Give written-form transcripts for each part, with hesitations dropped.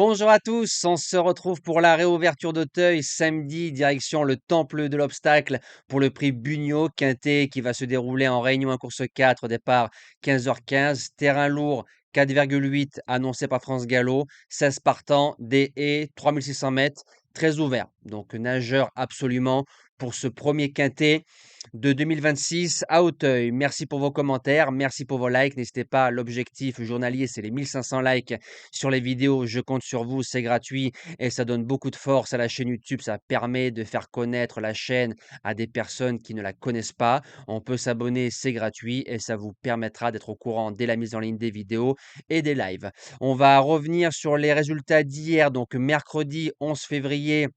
Bonjour à tous, on se retrouve pour la réouverture d'Auteuil samedi, direction le Temple de l'Obstacle pour le prix Bugnot Quintet qui va se dérouler en Réunion 1 course 4, départ 15h15, terrain lourd 4,8 annoncé par France Gallo, 16 partants, des haies, 3600 mètres, très ouvert. Donc nageur absolument pour ce premier Quintet de 2026 à Auteuil. Merci pour vos commentaires, merci pour vos likes. N'hésitez pas, l'objectif journalier, c'est les 1500 likes sur les vidéos. Je compte sur vous, c'est gratuit et ça donne beaucoup de force à la chaîne YouTube. Ça permet de faire connaître la chaîne à des personnes qui ne la connaissent pas. On peut s'abonner, c'est gratuit et ça vous permettra d'être au courant dès la mise en ligne des vidéos et des lives. On va revenir sur les résultats d'hier, donc mercredi 11 février.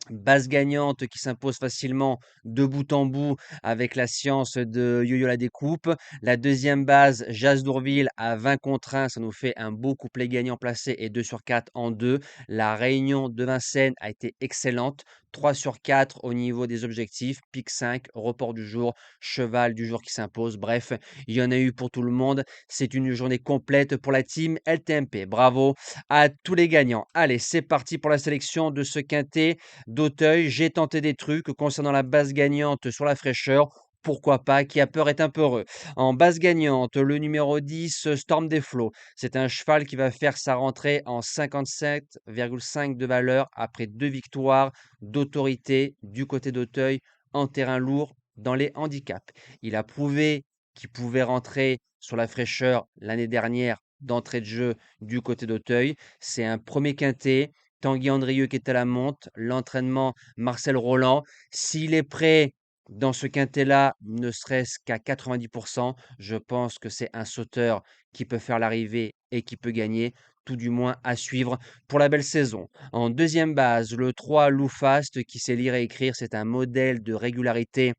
Base gagnante qui s'impose facilement de bout en bout avec la science de Yo-Yo la découpe. La deuxième base, Jas Dourville à 20 contre 1, ça nous fait un beau couplet gagnant placé et 2 sur 4 en 2. La réunion de Vincennes a été excellente. 3 sur 4 au niveau des objectifs, pic 5, report du jour, cheval du jour qui s'impose. Bref, il y en a eu pour tout le monde. C'est une journée complète pour la team LTMP. Bravo à tous les gagnants. Allez, c'est parti pour la sélection de ce quintet d'Auteuil. J'ai tenté des trucs concernant la base gagnante sur la fraîcheur. Pourquoi pas, qui a peur est un peu heureux. En base gagnante, le numéro 10, Storm des Flots. C'est un cheval qui va faire sa rentrée en 57,5 de valeur après 2 victoires d'autorité du côté d'Auteuil en terrain lourd dans les handicaps. Il a prouvé qu'il pouvait rentrer sur la fraîcheur l'année dernière d'entrée de jeu du côté d'Auteuil. C'est un premier quintet. Tanguy Andrieux qui est à la monte, l'entraînement Marcel Roland. S'il est prêt dans ce quintet-là, ne serait-ce qu'à 90%, je pense que c'est un sauteur qui peut faire l'arrivée et qui peut gagner, tout du moins à suivre pour la belle saison. En deuxième base, le 3 Lou Fast qui sait lire et écrire, c'est un modèle de régularité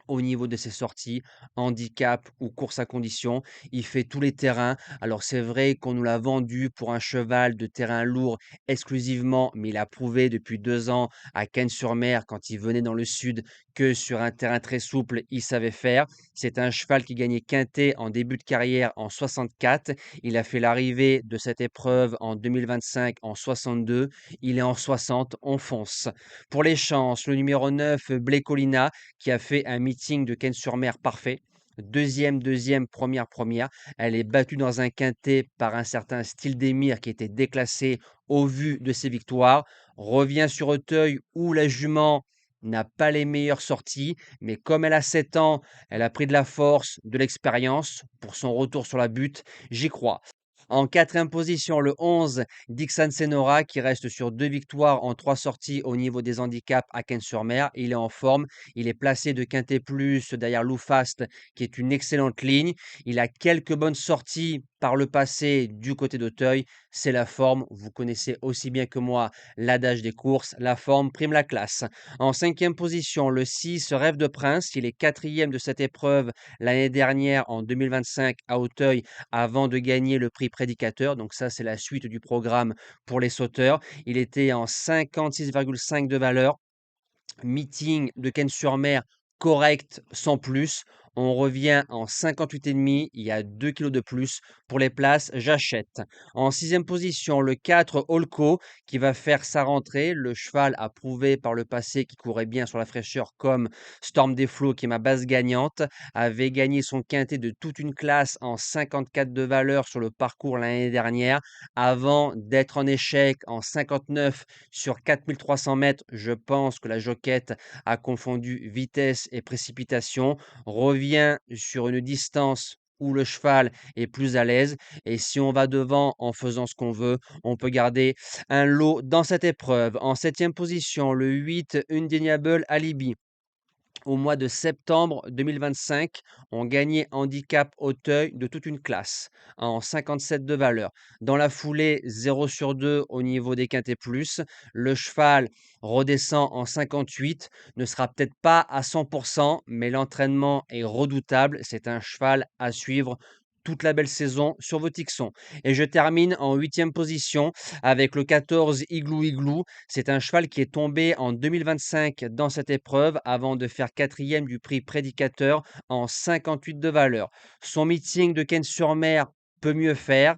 au niveau de ses sorties, handicap ou course à condition. Il fait tous les terrains. Alors c'est vrai qu'on nous l'a vendu pour un cheval de terrain lourd exclusivement, mais il a prouvé depuis 2 ans à Cannes-sur-Mer, quand il venait dans le sud, que sur un terrain très souple, il savait faire. C'est un cheval qui gagnait quintet en début de carrière en 64. Il a fait l'arrivée de cette épreuve en 2025 en 62. Il est en 60, on fonce. Pour les chances, le numéro 9, Colina qui a fait un meeting de Cannes-sur-Mer parfait. Deuxième, première. Elle est battue dans un quintet par un certain Style d'Émir qui était déclassé au vu de ses victoires. Revient sur Auteuil où la jument n'a pas les meilleures sorties, mais comme elle a 7 ans, elle a pris de la force, de l'expérience pour son retour sur la butte. J'y crois. En quatrième position, le 11, Dixon Senora, qui reste sur 2 victoires en 3 sorties au niveau des handicaps à Cannes-sur-Mer. Il est en forme. Il est placé de quintet plus derrière Lou Fast, qui est une excellente ligne. Il a quelques bonnes sorties par le passé du côté d'Auteuil. C'est la forme. Vous connaissez aussi bien que moi l'adage des courses. La forme prime la classe. En cinquième position, le 6, Rêve de Prince. Il est quatrième de cette épreuve l'année dernière en 2025 à Auteuil avant de gagner le prix prédicateur. Donc ça, c'est la suite du programme pour les sauteurs. Il était en 56,5 de valeur. Meeting de Cannes-sur-Mer correct sans plus. On revient en 58,5. Il y a 2 kilos de plus. Pour les places, j'achète. En sixième position, le 4 Olco qui va faire sa rentrée. Le cheval a prouvé par le passé qu'il courait bien sur la fraîcheur comme Storm des Flots qui est ma base gagnante. Avait gagné son quintet de toute une classe en 54 de valeur sur le parcours l'année dernière avant d'être en échec en 59 sur 4300 mètres. Je pense que la Joquette a confondu vitesse et précipitation, revient sur une distance où le cheval est plus à l'aise. Et si on va devant en faisant ce qu'on veut, on peut garder un lot dans cette épreuve. En septième position, le 8 Undeniable Alibi. Au mois de septembre 2025, ont gagné handicap Auteuil de toute une classe en 57 de valeur. Dans la foulée, 0 sur 2 au niveau des quintés plus. Le cheval redescend en 58, ne sera peut-être pas à 100%, mais l'entraînement est redoutable. C'est un cheval à suivre toute la belle saison sur vos Tixons. Et je termine en huitième position avec le 14 Igloo Igloo. C'est un cheval qui est tombé en 2025 dans cette épreuve avant de faire quatrième du prix prédicateur en 58 de valeur. Son meeting de Cannes-sur-Mer peut mieux faire.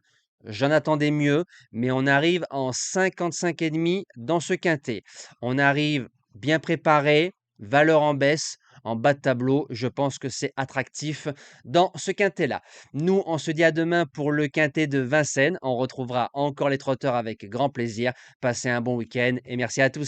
J'en attendais mieux, mais on arrive en 55,5 dans ce quintet. On arrive bien préparé, valeur en baisse, en bas de tableau. Je pense que c'est attractif dans ce quintet-là. Nous, on se dit à demain pour le quintet de Vincennes. On retrouvera encore les trotteurs avec grand plaisir. Passez un bon week-end et merci à tous.